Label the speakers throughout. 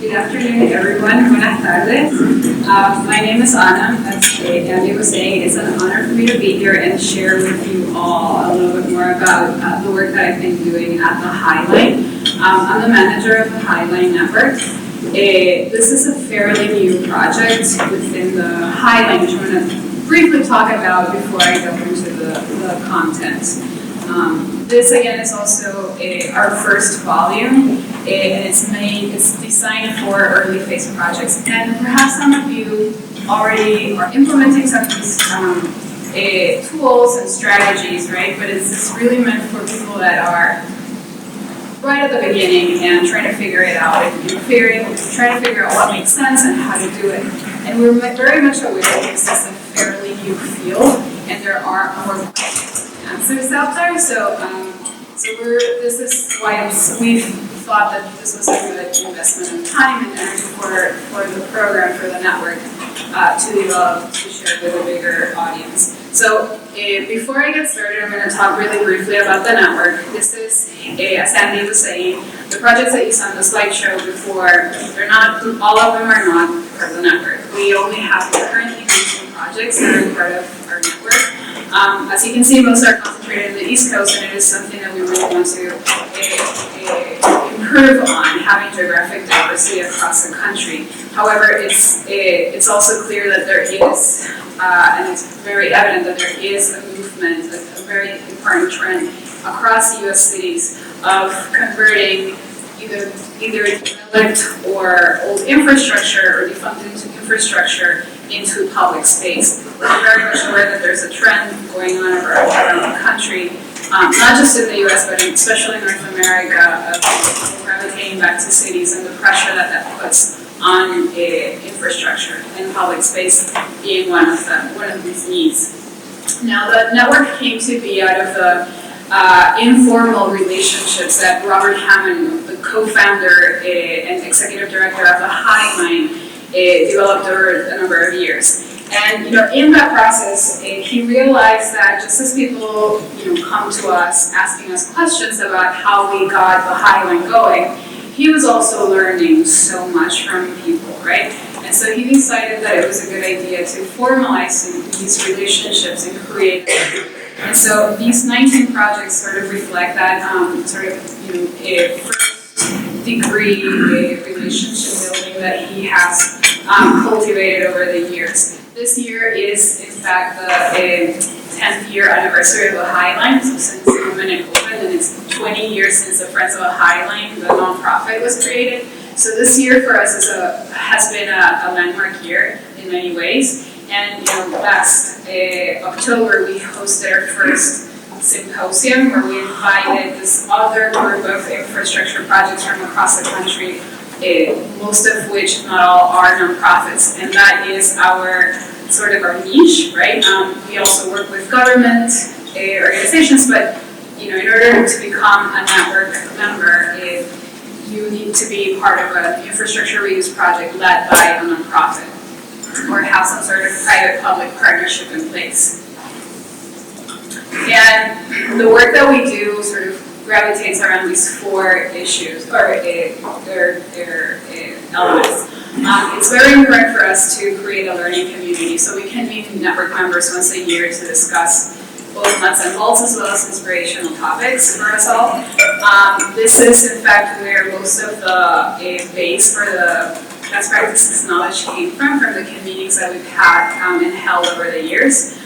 Speaker 1: Good afternoon, everyone. Buenas tardes. My name is Anna. As Andy was saying, it's an honor for me to be here and share with you all a little bit more about the work that I've been doing at the Highline. I'm the manager of the Highline Network. This is a fairly new project within the Highline, which I'm going to briefly talk about before I go into the content. This again is also our first volume, and it's designed for early phase projects. And perhaps some of you already are implementing some of these tools and strategies, right? But it's really meant for people that are right at the beginning and trying to figure it out, and trying to figure out what makes sense and how to do it. And we're very much aware that this is a fairly new field, and there are more answers out there. So this is why we've thought that this was a good investment of time and energy for the program, for the network, to develop, to share with a bigger audience. So before I get started, I'm going to talk really briefly about the network. This is, as Andy was saying, the projects that you saw on the slideshow before, they're not, all of them are not part of the network. We only have currently 19 projects that are part of our network. As you can see, most are concentrated in the East Coast, and it is something that we really want to improve on, having geographic diversity across the country. However, it's also clear that there is, and it's very evident that there is a movement, a very important trend across U.S. cities of converting either developed or old infrastructure or defunct infrastructure into public space. We're very much aware that there's a trend going on around the country, not just in the U.S., but especially in North America, of people gravitating back to cities and the pressure that puts on infrastructure and public space being one of these needs. Now, the network came to be out of the informal relationships that Robert Hammond, the co-founder and executive director of the Highline, developed over a number of years. And in that process, he realized that just as people come to us asking us questions about how we got the Highline going, he was also learning so much from people, right? And so he decided that it was a good idea to formalize these relationships and create them. And so these 19 projects sort of reflect that a first degree relationship building that he has cultivated over the years. This year is, in fact, the 10th year anniversary of the Highline, so since the moment it opened, and it's 20 years since the Friends of the Highline, the nonprofit, was created. So this year for us has been a landmark year in many ways. And last October we hosted our first symposium where we invited this other group of infrastructure projects from across the country, most of which, if not all, are nonprofits, and that is our sort of our niche, right? We also work with government organizations, but in order to become a network member, you need to be part of an infrastructure reuse project led by a nonprofit, or have some sort of private-public partnership in place. And the work that we do sort of gravitates around these four issues, or their elements. It's very important for us to create a learning community, so we can meet network members once a year to discuss both nuts and bolts as well as inspirational topics for us all. This is, in fact, where most of the base for the best practices knowledge came from the meetings that we've had and held over the years.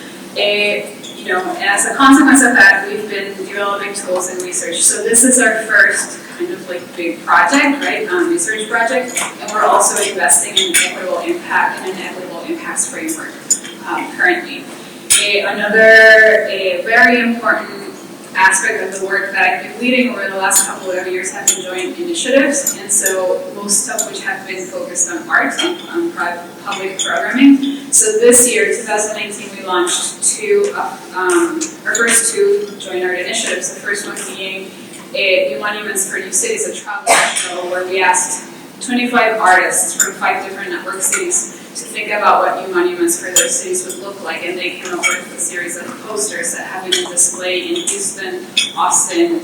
Speaker 1: As a consequence of that, we've been developing tools and research. So this is our first kind of big project, right? Research project, and we're also investing in equitable impact and an equitable impacts framework currently. Another very important aspect of the work that I've been leading over the last couple of years have been joint initiatives, and so most of which have been focused on art and public programming. So this year, 2019, we launched our first two joint art initiatives. The first one being New Monuments for New Cities, a travel show where we asked 25 artists from 5 different network cities to think about what new monuments for their cities would look like, and they came up with a series of posters that have been displayed in Houston, Austin,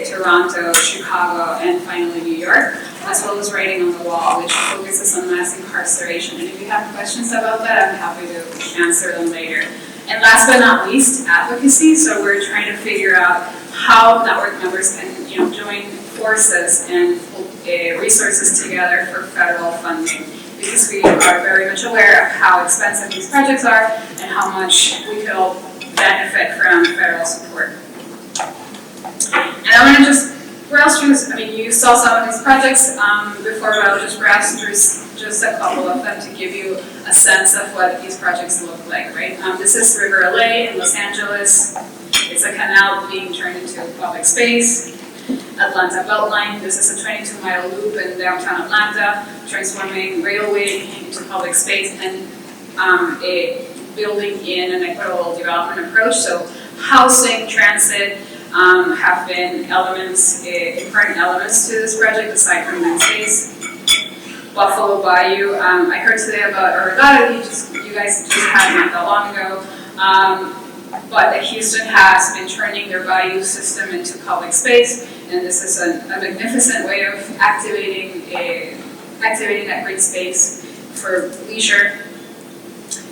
Speaker 1: Toronto, Chicago, and finally New York. as well as writing on the wall, which focuses on mass incarceration. And if you have questions about that, I'm happy to answer them later. And last but not least, advocacy. So we're trying to figure out how network members can, join forces and resources together for federal funding, because we are very much aware of how expensive these projects are and how much we could all benefit from federal support. And I want to just browse through this. I mean, you saw some of these projects before, but I'll just browse through just a couple of them to give you a sense of what these projects look like, right? This is River LA in Los Angeles. It's a canal being turned into public space. Atlanta Beltline, this is a 22-mile loop in downtown Atlanta, transforming railway into public space and building in an equitable development approach. So housing, transit have been important elements to this project aside from green space. Buffalo Bayou, I heard today about a regatta you guys just had not that long ago. But Houston has been turning their bayou system into public space, and this is a magnificent way of activating that green space for leisure.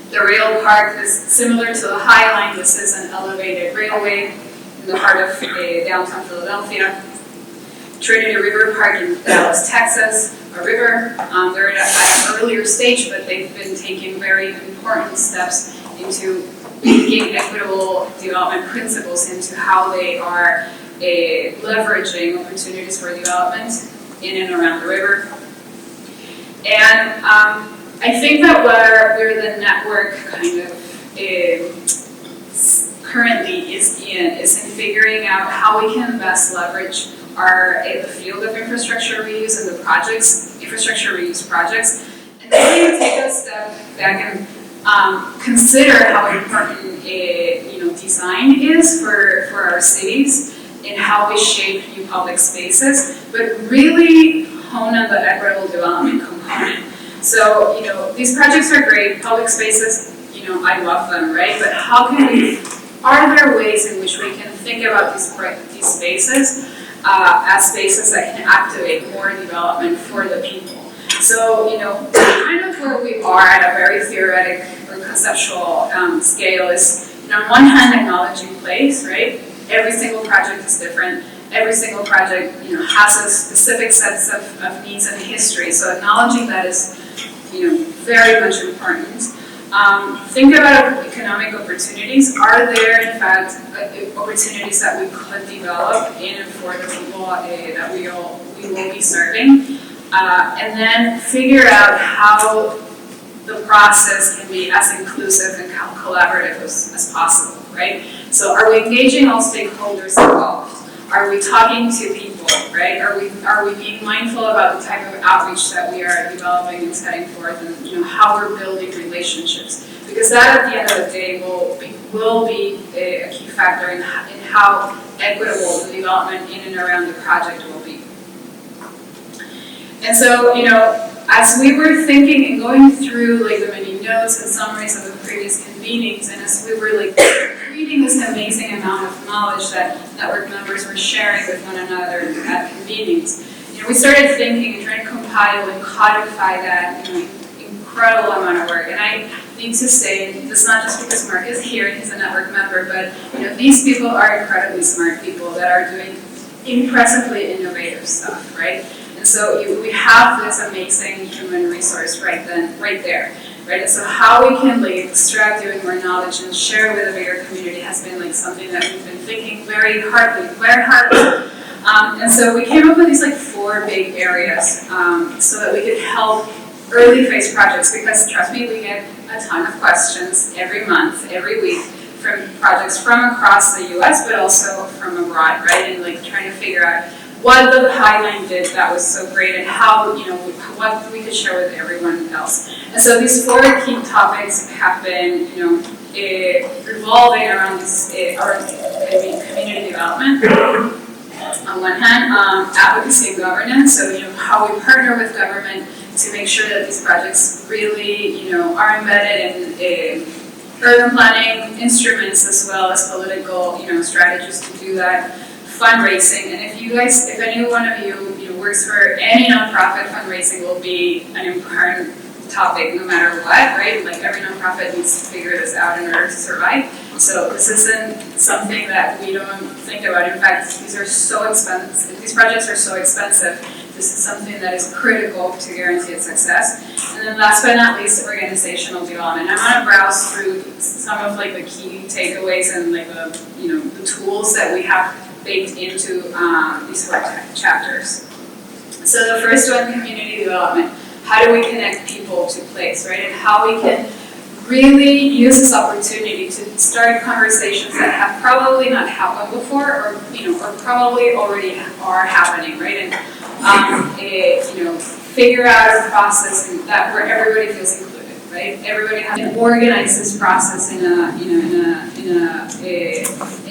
Speaker 1: The rail park is similar to the High Line. This is an elevated railway in the heart of downtown Philadelphia. Trinity River Park in Dallas, Texas, a river. They're at an earlier stage, but they've been taking very important steps into making equitable development principles into how they are leveraging opportunities for development in and around the river. And I think that where the network kind of currently is in figuring out how we can best leverage the field of infrastructure reuse and the infrastructure reuse projects, and then we take a step back and consider how important design is for our cities and how we shape new public spaces, but really hone on the equitable development component. So, these projects are great, public spaces, I love them, right? But are there ways in which we can think about these spaces as spaces that can activate more development for the people? So, kind of where we are at a very theoretic or conceptual scale is, on one hand, acknowledging place, right? Every single project is different. Every single project, has a specific sets of needs and history. So acknowledging that is, very much important. Think about economic opportunities. Are there, in fact, opportunities that we could develop in and for the people that we will be serving? And then figure out how the process can be as inclusive and collaborative as possible, right? So are we engaging all stakeholders involved? Are we talking to people, right? Are we being mindful about the type of outreach that we are developing and setting forth, and how we're building relationships? Because that, at the end of the day, will be a key factor in how equitable the development in and around the project will be. And so, as we were thinking and going through the many notes and summaries of the previous convenings, and as we were reading this amazing amount of knowledge that network members were sharing with one another at convenings, we started thinking and trying to compile and codify that incredible amount of work. And I need to say, this not just because Mark is here and he's a network member, but these people are incredibly smart people that are doing impressively innovative stuff, right? So we have this amazing human resource right there, right? And so how we can extract even more knowledge and share with a bigger community has been something that we've been thinking very hard. And so we came up with these 4 big areas so that we could help early phase projects, because trust me, we get a ton of questions every month, every week, from projects from across the US, but also from abroad, right? And trying to figure out what the High Line did that was so great, and how, what we could share with everyone else. And so these 4 key topics have been, revolving around this, community development. On one hand, advocacy and governance, so, how we partner with government to make sure that these projects really, are embedded in urban planning instruments as well as political, strategies to do that. Fundraising, and if any one of you, works for any nonprofit. Fundraising will be an important topic no matter what, right? Like every nonprofit needs to figure this out in order to survive. So this isn't something that we don't think about. In fact, these are so expensive. These projects are so expensive. This is something that is critical to guarantee its success. And then last but not least, organizational development. I'm gonna browse through some of like the key takeaways and like the the tools that we have baked into these 4 chapters. So the first one, community development. How do we connect people to place, right? And how we can really use this opportunity to start conversations that have probably not happened before, or or probably already are happening, right? And figure out a process that where everybody feels included, right? Everybody has to organize this process in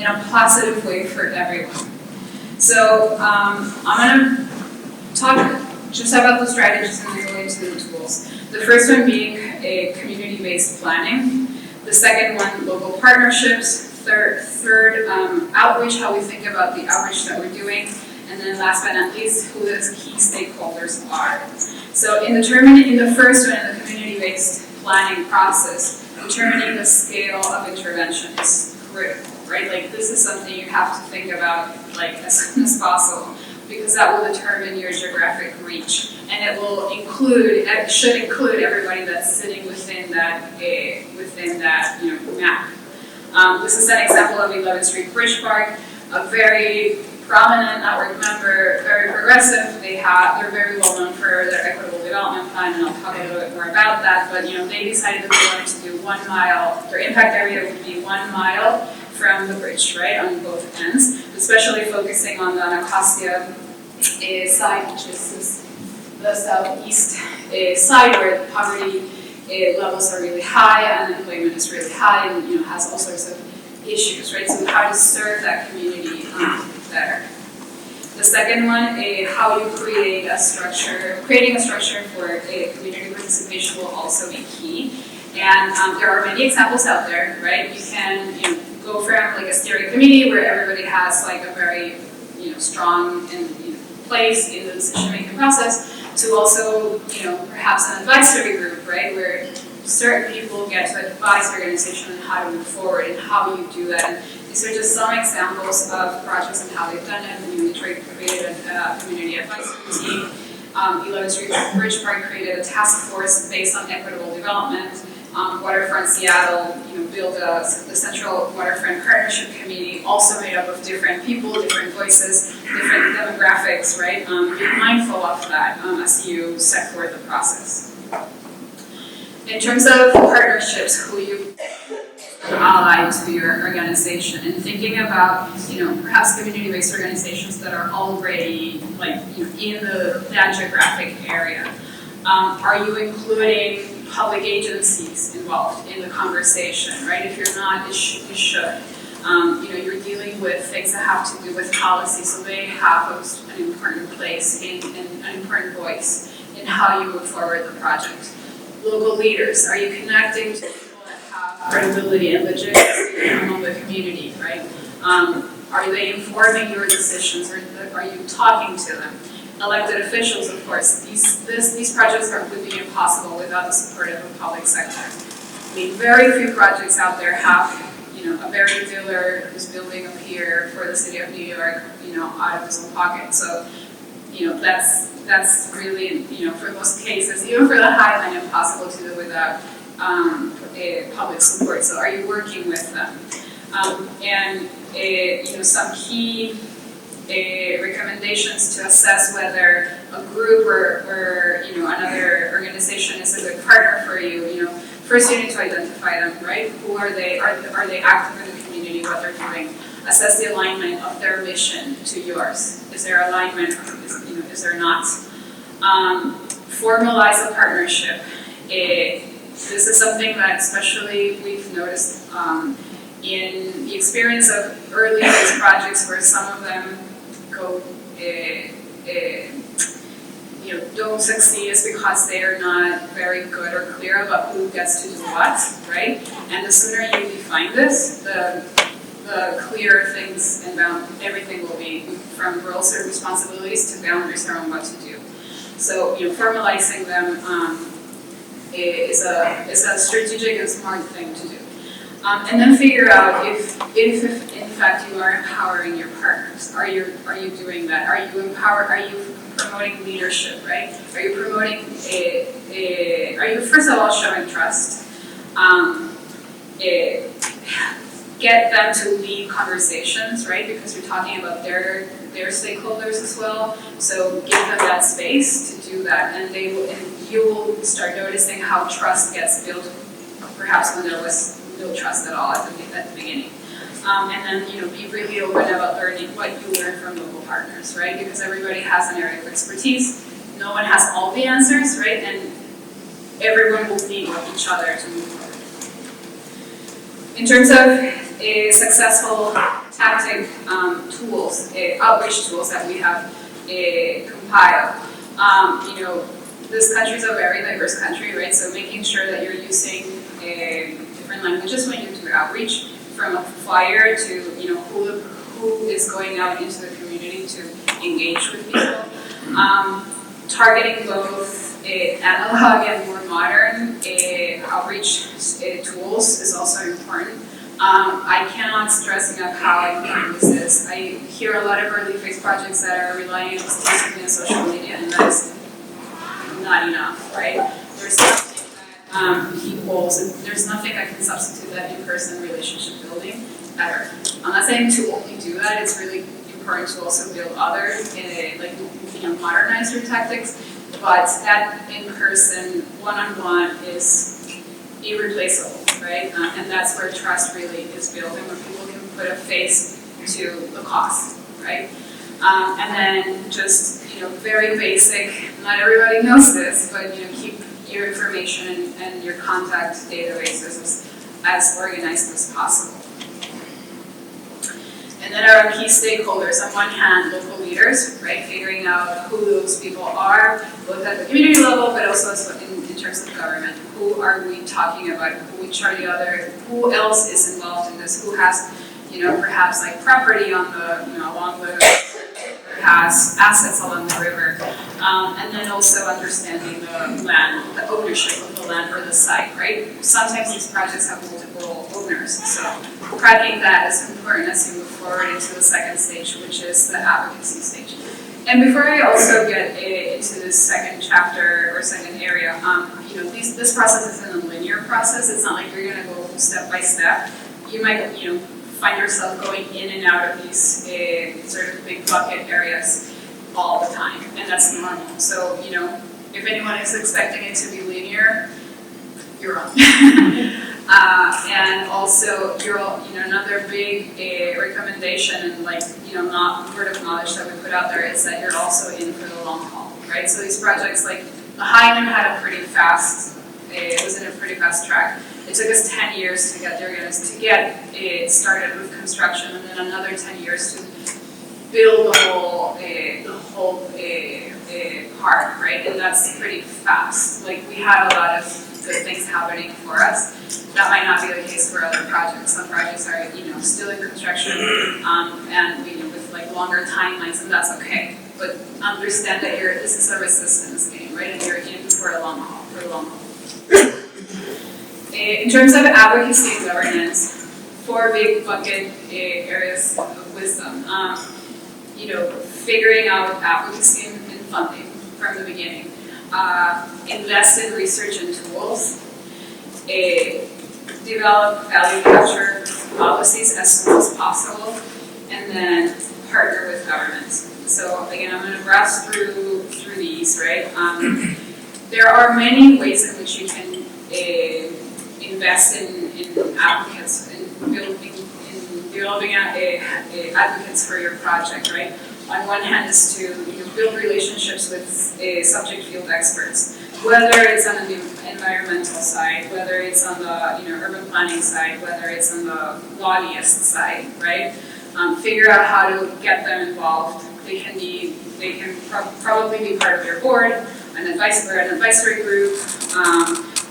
Speaker 1: a positive way for everyone. So I'm gonna talk just about the strategies and then go into the tools. The first one being a community-based planning. The second one, local partnerships. Third, outreach, how we think about the outreach that we're doing. And then last but not least, who those key stakeholders are. So in the first one, in the community-based planning process, determining the scale of intervention is critical, right? Like this is something you have to think about like as soon as possible, because that will determine your geographic reach, and it should include everybody that's sitting within that map. This is an example of 11th Street Bridge Park, a very prominent network member, very progressive. They're very well known for their equitable development plan, and I'll talk a little bit more about that. But they decided that they wanted to do 1 mile. Their impact area would be 1 mile from the bridge, right, on both ends, especially focusing on the Anacostia side, which is the southeast side, where the poverty levels are really high, unemployment is really high, and has all sorts of issues, right? So how to serve that community better. The second one, how you create a structure. Creating a structure for community participation will also be key. And there are many examples out there, right? You can go from like a steering committee where everybody has like a very strong and place in the decision-making process, to also perhaps an advisory group, right, where certain people get to advise the organization on how to move forward and how you do that. And these are just some examples of projects and how they've done it. We created a community advisory team. 11th Street Bridge Park created a task force based on equitable development. Waterfront Seattle, built the Central Waterfront Partnership Committee, also made up of different people, different voices, different demographics, right? Be mindful of that as you set forward the process. In terms of partnerships, who you ally to your organization, and thinking about, perhaps community-based organizations that are already in that geographic area. Are you including public agencies involved in the conversation, right? If you're not, you should. You're dealing with things that have to do with policy, so they have an important place and an important voice in how you move forward the project. Local leaders, are you connecting to people that have credibility and legitimacy among the community, right? Are they informing your decisions, or are you talking to them? Elected officials, of course. These projects would be impossible without the support of the public sector. I mean, very few projects out there have, a Barry dealer who's building a pier for the city of New York, out of his own pocket. So, that's really, for most cases, even for the Highland, impossible to do without public support. So, are you working with them? Some key recommendations to assess whether a group or another organization is a good partner for you. First you need to identify them, right? Who are they? Are they active in the community? What they're doing? Assess the alignment of their mission to yours. Is there alignment? Is there not? Formalize a partnership. This is something that especially we've noticed in the experience of early phase projects, where some of them go, don't succeed, is because they are not very good or clear about who gets to do what, right? And the sooner you define this, the the clearer things and everything will be, from roles and responsibilities to boundaries around what to do. So, formalizing them is a strategic and smart thing to do. And then figure out if in fact you are empowering your partners. Are you doing that? Are you promoting leadership, right? Are you promoting are you first of all showing trust? Get them to lead conversations, right? Because you're talking about their stakeholders as well. So give them that space to do that, and you will start noticing how trust gets built, perhaps when there was no trust at all at the beginning. And then be really open about learning what you learn from local partners, right? Because everybody has an area of expertise. No one has all the answers, right? And everyone will need each other to move forward. In terms of successful tactic tools, outreach tools that we have compiled, this country is a very diverse country, right? So making sure that you're using different languages when you do outreach, from a flyer to who is going out into the community to engage with people. Targeting both analog and more modern outreach tools is also important. I cannot stress enough how important this is. I hear a lot of early phase projects that are relying exclusively on social media, and that is not enough, right? There's nothing that equals, there's nothing that can substitute that in-person relationship building ever. I'm not saying to only do that, it's really important to also build other, modernize your tactics, but that in-person, one-on-one is irreplaceable, right? And that's where trust really is built, and where people can put a face to the cost, right? And then just, very basic, not everybody knows this, but keep your information and your contact databases as organized as possible. And then our key stakeholders, on one hand, local leaders, right? Figuring out who those people are, both at the community level, but also in terms of government. Who are we talking about? Which are the other? Who else is involved in this? Who has, perhaps like property on the, along the, has assets along the river, and then also understanding the land, the ownership of the land or the site, right? Sometimes these projects have multiple owners, so cracking that is important as you move forward into the second stage, which is the advocacy stage. And before I also get into this second chapter or second area, this process isn't a linear process. It's not like you're going to go step by step. You might, find yourself going in and out of these sort of big bucket areas all the time, and that's normal. So, if anyone is expecting it to be linear, you're wrong. And also, another big recommendation and not word of knowledge that we put out there is that you're also in for the long haul, right? So these projects, like the Highland had a pretty fast, it was in a pretty fast track. It took us 10 years to get it started with construction, and then another 10 years to build the whole park, right? And that's pretty fast. Like, we had a lot of good things happening for us. That might not be the case for other projects. Some projects are, still in construction, and with longer timelines, and that's okay. But understand that this is a resistance game, right? And you're in for a long haul. In terms of advocacy and governance, 4 big bucket areas of wisdom. Figuring out advocacy and funding from the beginning. Invest in research and tools. Develop value capture policies as soon as possible. And then partner with governments. So again, I'm going to browse through these, right? There are many ways in which you can invest in advocates, in developing advocates for your project, right? On one hand is to build relationships with subject field experts, whether it's on the environmental side, whether it's on the urban planning side, whether it's on the lobbyist side, right? Figure out how to get them involved. They can probably be part of your board, an advisory group,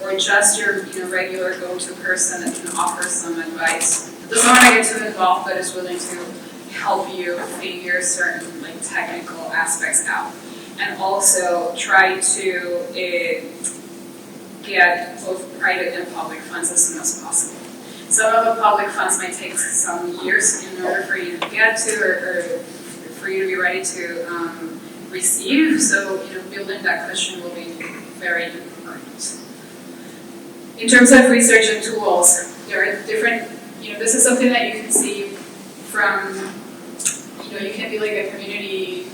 Speaker 1: or just your regular go-to person that can offer some advice. doesn't want to get too involved, but is willing to help you figure certain like technical aspects out, and also try to get both private and public funds as soon as possible. Some of the public funds might take some years in order for you to get to, or for you to be ready to receive. So, building that cushion will be very important. In terms of research and tools, there are different, this is something that you can see from, you can be like a community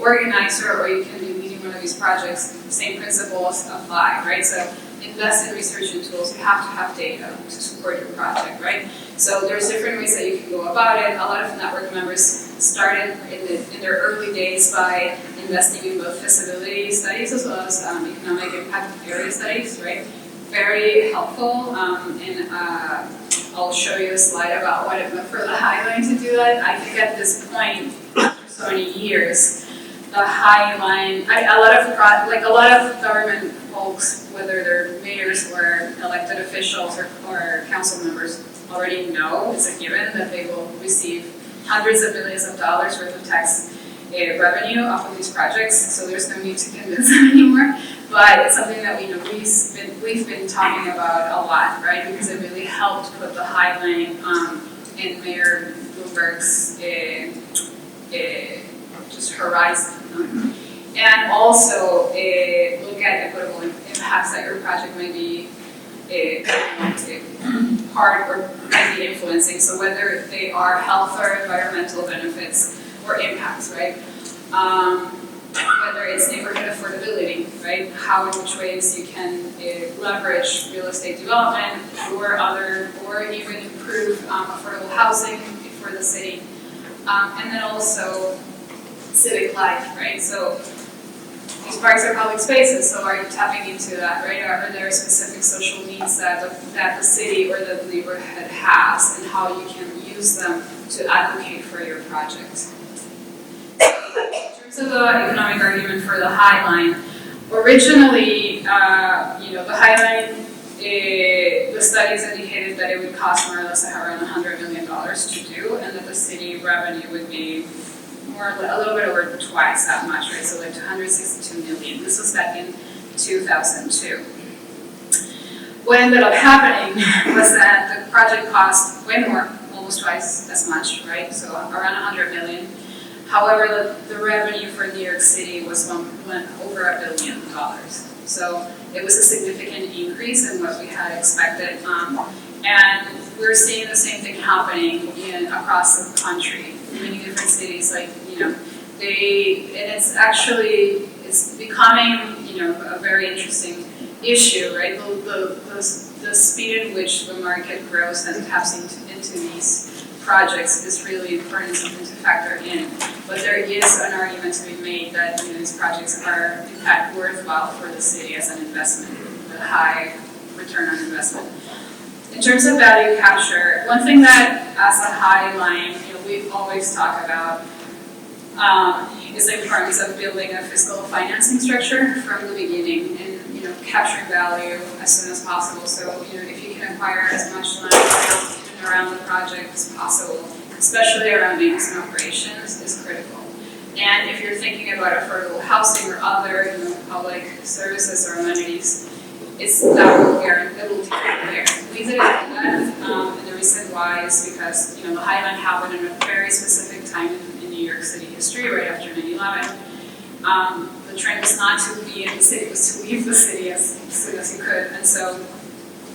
Speaker 1: organizer, or you can be leading one of these projects. Same principles apply, right? So invest in research and tools. You have to have data to support your project, right? So there's different ways that you can go about it. A lot of network members started in their early days by investing in both feasibility studies as well as economic impact area studies, right? Very helpful, and I'll show you a slide about what it meant for the High Line to do that. I think at this point, after so many years, the High Line, a lot of government folks, whether they're mayors or elected officials or council members, already know it's a given that they will receive hundreds of millions of dollars worth of tax revenue off of these projects. So there's no need to convince them anymore. But it's something that we've been talking about a lot, right? Because it really helped put the High Line in Mayor Bloomberg's just horizon, and also look at equitable impacts that your project might be part or might be influencing. So whether they are health or environmental benefits or impacts, right? Whether it's neighborhood affordability, right? How and which ways you can leverage real estate development or even improve affordable housing for the city. And then also civic life, right? So these parks are public spaces, so are you tapping into that, right? Are there specific social needs that the city or the neighborhood has, and how you can use them to advocate for your project? In terms of the economic argument for the High Line, originally, the High Line, the studies indicated that it would cost more or less around $100 million to do, and that the city revenue would be a little bit over twice that much, right? So like $262 million. This was back in 2002. What ended up happening was that the project cost way more, almost twice as much, right? So around $100 million. However, the revenue for New York City went over $1 billion. So it was a significant increase in what we had expected. And we're seeing the same thing happening across the country. Many different cities, it's becoming, a very interesting issue, right? The speed in which the market grows and taps into these projects is really important, something to factor in. But there is an argument to be made that these projects are in fact worthwhile for the city as an investment, with a high return on investment. In terms of value capture, one thing that as a High Line, we always talk about is the importance of building a fiscal financing structure from the beginning, and capturing value as soon as possible. So if you can acquire as much land in and around the project as possible, especially around maintenance and operations, is critical. And if you're thinking about affordable housing or other public services or amenities, that will take care. We didn't do that, and the reason why is because the High Line happened in a very specific time in New York City history, right after 9/11. The trend was not to be in the city, it was to leave the city as soon as you could, and so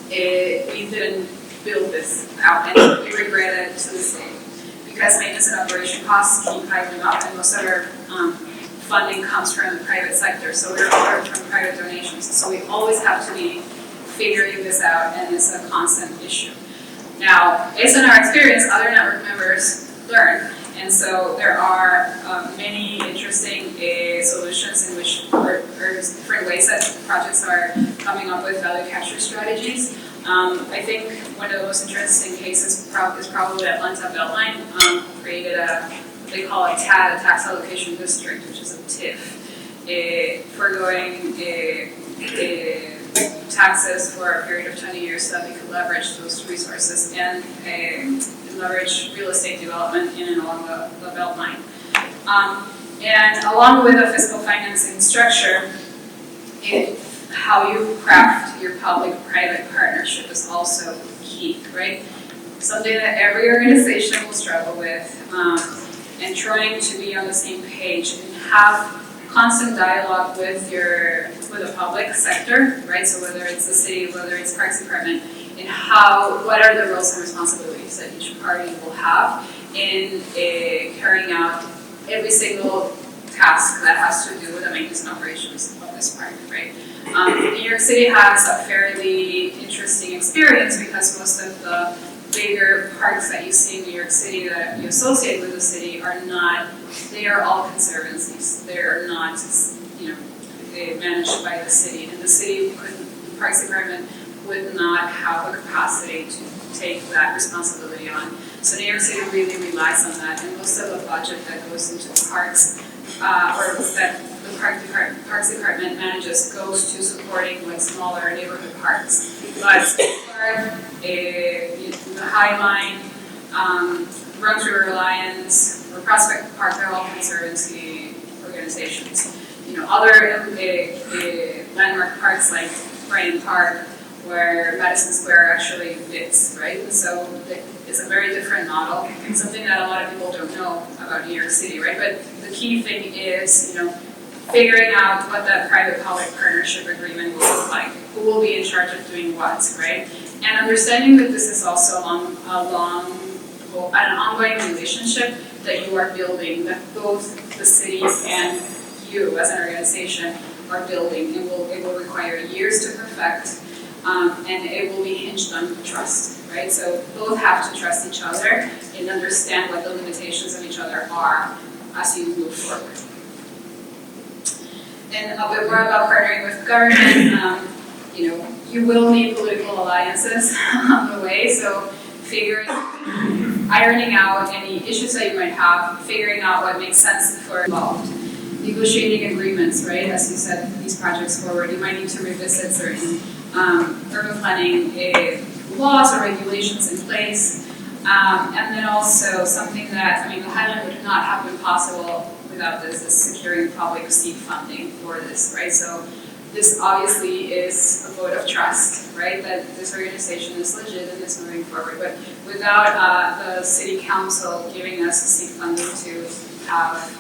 Speaker 1: we didn't build this out, and we regret it to this day, because maintenance and operation costs keep piling up, and most of our funding comes from the private sector, so we're all from private donations. So we always have to be figuring this out, and it's a constant issue. Now, based on our experience, other network members learn, and so there are many interesting solutions in which, or different ways that projects are coming up with value capture strategies. I think one of the most interesting cases is probably Atlanta Beltline created they call it TAD, a tax allocation district, which is a TIF, for going to taxes for a period of 20 years so that we could leverage those resources and leverage real estate development in and along the Beltline. And along with a fiscal financing structure, how you craft your public-private partnership is also key, right? Something that every organization will struggle with, and trying to be on the same page and have constant dialogue with the public sector, right? So whether it's the city, whether it's Parks Department, and what are the roles and responsibilities that each party will have in carrying out every single task that has to do with the maintenance and operations of this park, right? New York City has a fairly interesting experience because most of the bigger parks that you see in New York City that you associate with the city they are all conservancies. They're not, managed by the city. And the Parks Department would not have a capacity to take that responsibility on. So New York City really relies on that. And most of the budget that goes into the parks, or that the Parks Department manages, goes to supporting like smaller neighborhood parks. But the High Line, Bronx River Lions, or Prospect Park, they're all conservancy organizations. Other landmark parks like Bryant Park, where Madison Square actually fits, right? And so it's a very different model, and something that a lot of people don't know about New York City, right? But the key thing is, figuring out what that private-public partnership agreement will look like. Who will be in charge of doing what, right? And understanding that this is also an ongoing relationship that you are building, that both the city and you as an organization are building. It will require years to perfect, and it will be hinged on trust, right? So both have to trust each other and understand what the limitations of each other are as you move forward. And a bit more about partnering with government. You will need political alliances on the way, so ironing out any issues that you might have, figuring out what makes sense for involved. Negotiating agreements, right? As you said, these projects forward, you might need to revisit certain urban planning laws or regulations in place. And then also something that, the Highline would not have been possible without this is securing public seed funding for this, right? So this obviously is a vote of trust, right? That this organization is legit and is moving forward. But without the city council giving us seed funding to have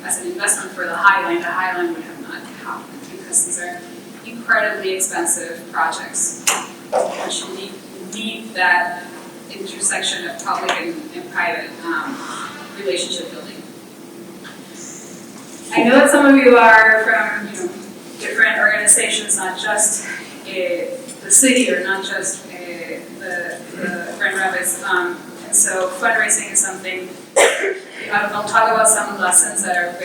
Speaker 1: as an investment for the Highline would have not happened because these are incredibly expensive projects, which need that intersection of public and private relationship building. I know that some of you are from different organizations, not just the city or not just the Grand Rapids, and so fundraising is something. I'll talk about some lessons that are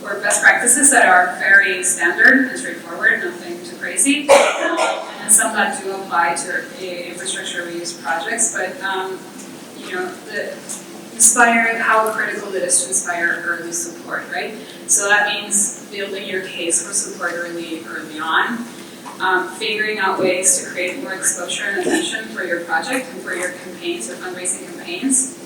Speaker 1: or best practices that are very standard and straightforward, nothing too crazy, and some that do apply to infrastructure reuse projects. But how critical it is to inspire early support, right? So that means building your case for support early on, figuring out ways to create more exposure and attention for your project and for your campaigns or fundraising campaigns.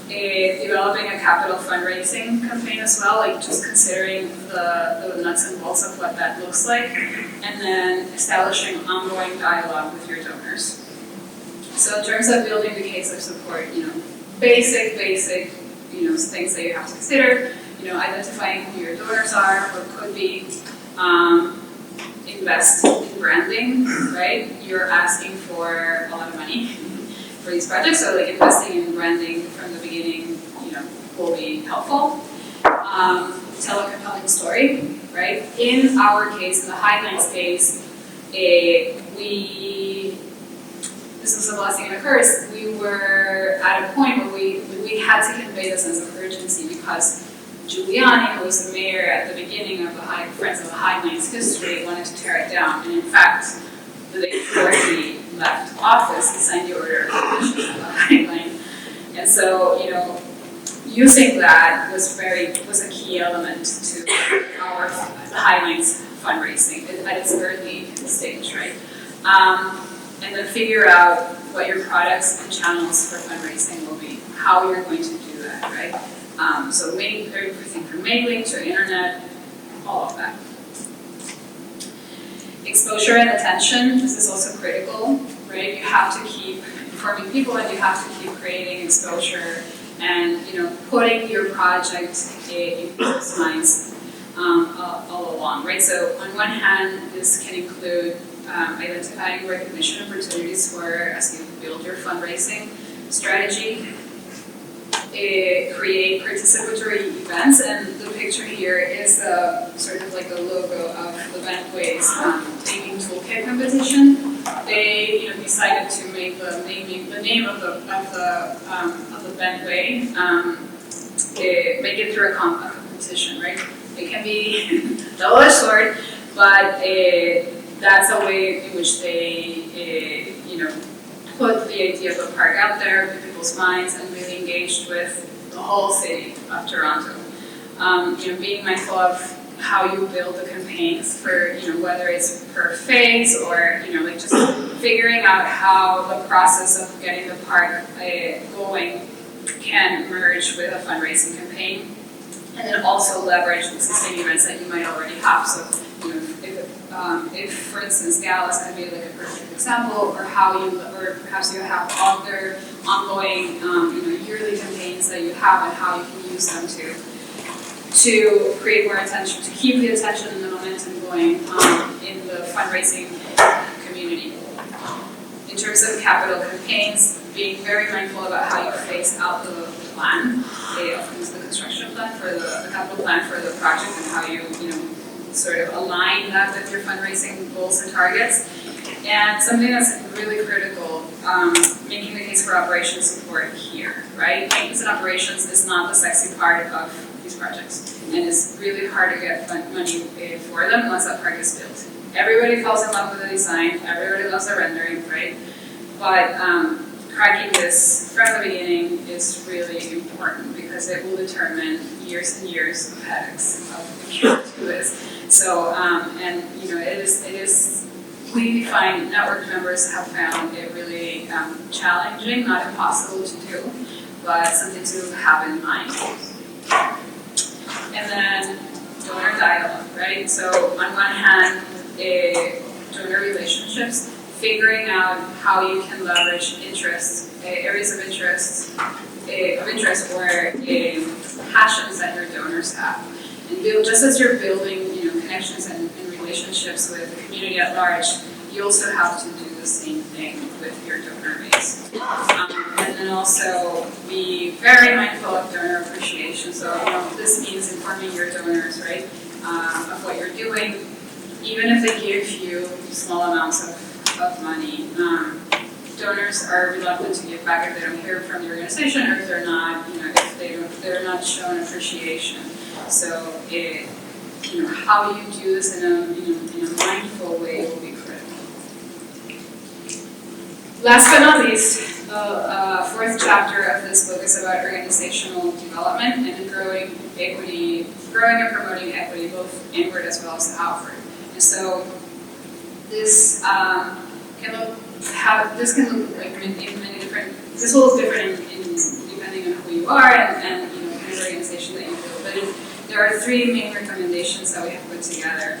Speaker 1: Developing a capital fundraising campaign as well, like just considering the nuts and bolts of what that looks like, and then establishing ongoing dialogue with your donors. So in terms of building the case of support, basic, things that you have to consider, identifying who your donors are, what could be, invest in branding, right? You're asking for a lot of money for these projects, so like investing in branding from the beginning, will be helpful. Tell a compelling story, right? In our case, in the Highlands case, this was a blessing and a curse. We were at a point where we had to convey the sense of urgency because Giuliani, who was the mayor at the beginning of the Friends of the Highlands history, wanted to tear it down. And in fact, the day before he left office, he signed the order of demolition of the Highline. And so, using that was a key element to the Highlands fundraising at its early stage, right? And then figure out what your products and channels for fundraising will be, how you're going to do that, right? So everything from mailing to internet, all of that. Exposure and attention, this is also critical, right? You have to keep informing people and you have to keep creating exposure and, putting your project in people's minds all along, right? So on one hand, this can include identifying recognition opportunities for as you build your fundraising strategy, create participatory events, and the picture here is sort of like a logo of the Bandways naming toolkit competition. They decided to make the name of the Bandway make it through a competition, right? It can be double-edged sword, but that's a way in which they put the idea of the park out there in people's minds and really engaged with the whole city of Toronto. Being mindful of how you build the campaigns for, whether it's per phase or, like just figuring out how the process of getting the park going can merge with a fundraising campaign. And then also leverage existing events that you might already have. So, if for instance, Gala is going to be like a perfect example, or perhaps you have other ongoing, yearly campaigns that you have and how you can use them to create more attention, to keep the attention and the momentum going in the fundraising community. In terms of capital campaigns, being very mindful about how you phase out the plan, the construction plan for the capital plan for the project, and how you sort of align that with your fundraising goals and targets. And something that's really critical, making the case for operations support here, right? Maintenance and operations is not the sexy part of these projects, and it's really hard to get money for them once that park is built. Everybody falls in love with the design, everybody loves the rendering, right? But cracking this from the beginning is really important because it will determine years and years of headaches of do this. So, it is, we find network members have found it really challenging, not impossible to do, but something to have in mind. And then donor dialogue, right? So on one hand, donor relationships, figuring out how you can leverage interests, areas of interest or passions that your donors have. And build, just as you're building, connections and relationships with the community at large, you also have to do the same thing with your donor base. And then also be very mindful of donor appreciation. So this means informing your donors, right, of what you're doing, even if they give you small amounts of money. Donors are reluctant to give back if they don't hear from the organization, or if they're not, if they're not shown appreciation. So how you do this in a mindful way will be critical. Last but not least, the fourth chapter of this book is about organizational development and growing and promoting equity, both inward as well as outward. And so this can look like in many different. This will look different depending on who you are and the kind of organization that you build. But there are three main recommendations that we have put together.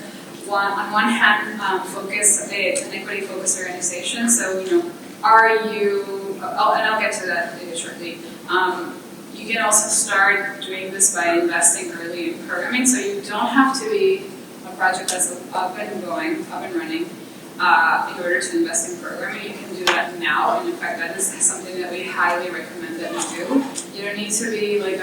Speaker 1: On one hand, focus an equity-focused organization. So are you? And I'll get to that shortly. You can also start doing this by investing early in programming. So you don't have to be a project that's up and running. In order to invest in programming, you can do that now, and in fact, that is something that we highly recommend that you do. You don't need to be like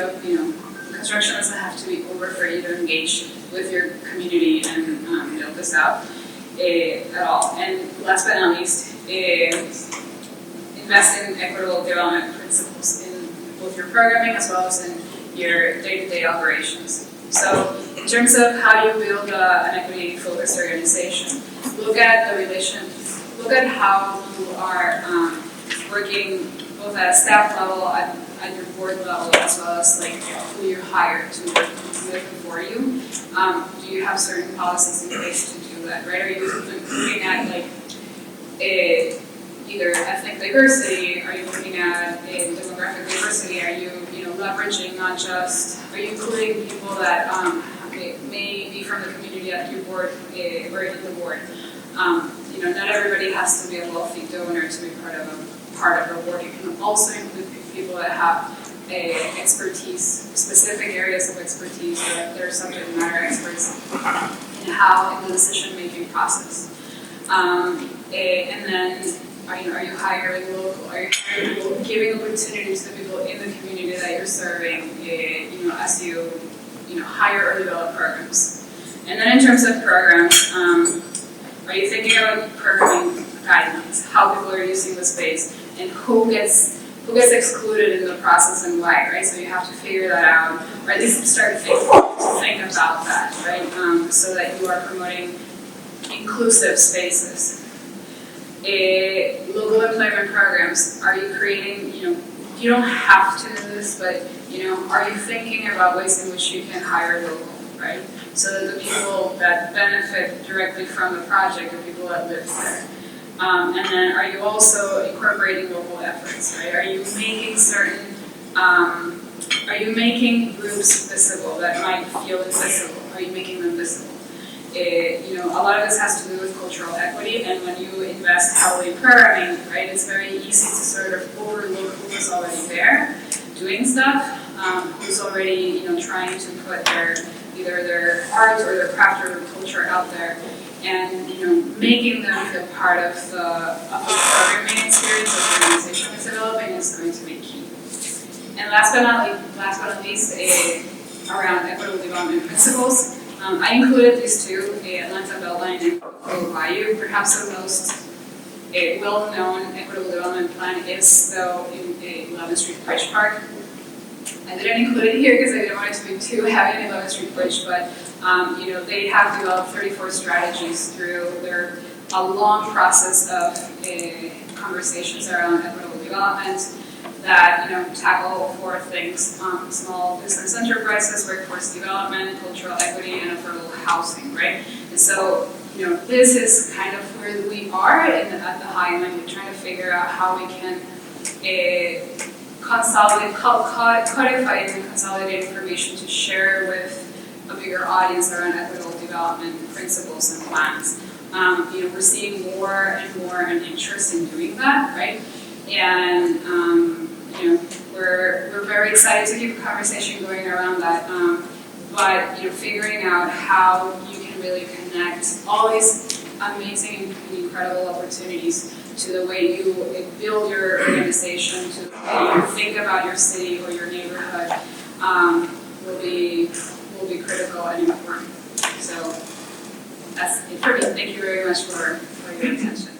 Speaker 1: construction doesn't have to be over for you to engage with your community and build this out at all. And last but not least, invest in equitable development principles in both your programming as well as in your day-to-day operations. So, in terms of how you build an equity-focused organization, look at how you are working both at a staff level, at your board level, as well as like who you hire to with and for you. Do you have certain policies in place to do that, right? Are you looking at like either ethnic diversity? Are you looking at demographic diversity? Are you leveraging not just, are you including people that may be from the community at your board or in the board? Not everybody has to be a wealthy donor to be part of a board. You can also include people that have expertise, specific areas of expertise, that they're subject matter experts in the decision-making process. And then, are you hiring local? Are you giving opportunities to people in the community that you're serving? As you hire or develop programs. And then in terms of programs, are you thinking about programming guidelines? How people are using the space, and who gets excluded in the process and why, right? So you have to figure that out, or at least start to think about that, right? So that you are promoting inclusive spaces. Local employment programs, are you creating, you don't have to do this, but, are you thinking about ways in which you can hire local, right? So that the people that benefit directly from the project are people that live there. And then are you also incorporating local efforts, right? Are you making groups visible that might feel invisible? Are you making them visible? A lot of this has to do with cultural equity, and when you invest heavily in programming, right, it's very easy to sort of overlook who's already there doing stuff, who's already, trying to put either their art or their craft or their culture out there, and making them feel part of the programming experience that the organization is developing is going to be key. And last but not least, around equitable development principles. I included these two, Atlanta Beltline and Bayou. Perhaps the most well-known equitable development plan is though in 11th Street Bridge Park. I didn't include it here because I didn't want it to be too heavy in 11th Street Bridge, but they have developed 34 strategies through a long process of conversations around equitable development that tackle 4 things: small business enterprises, workforce development, cultural equity, and affordable housing, right? And so this is kind of where we are at the Highland. We're trying to figure out how we can codify and consolidate information to share with a bigger audience around equitable development principles and plans. We're seeing more and more an interest in doing that, right? And we're very excited to keep a conversation going around that. But figuring out how you can really connect all these amazing and incredible opportunities to the way you build your organization, to the way you think about your city or your neighborhood, will be critical and important. So that's it for me. Thank you very much for your attention.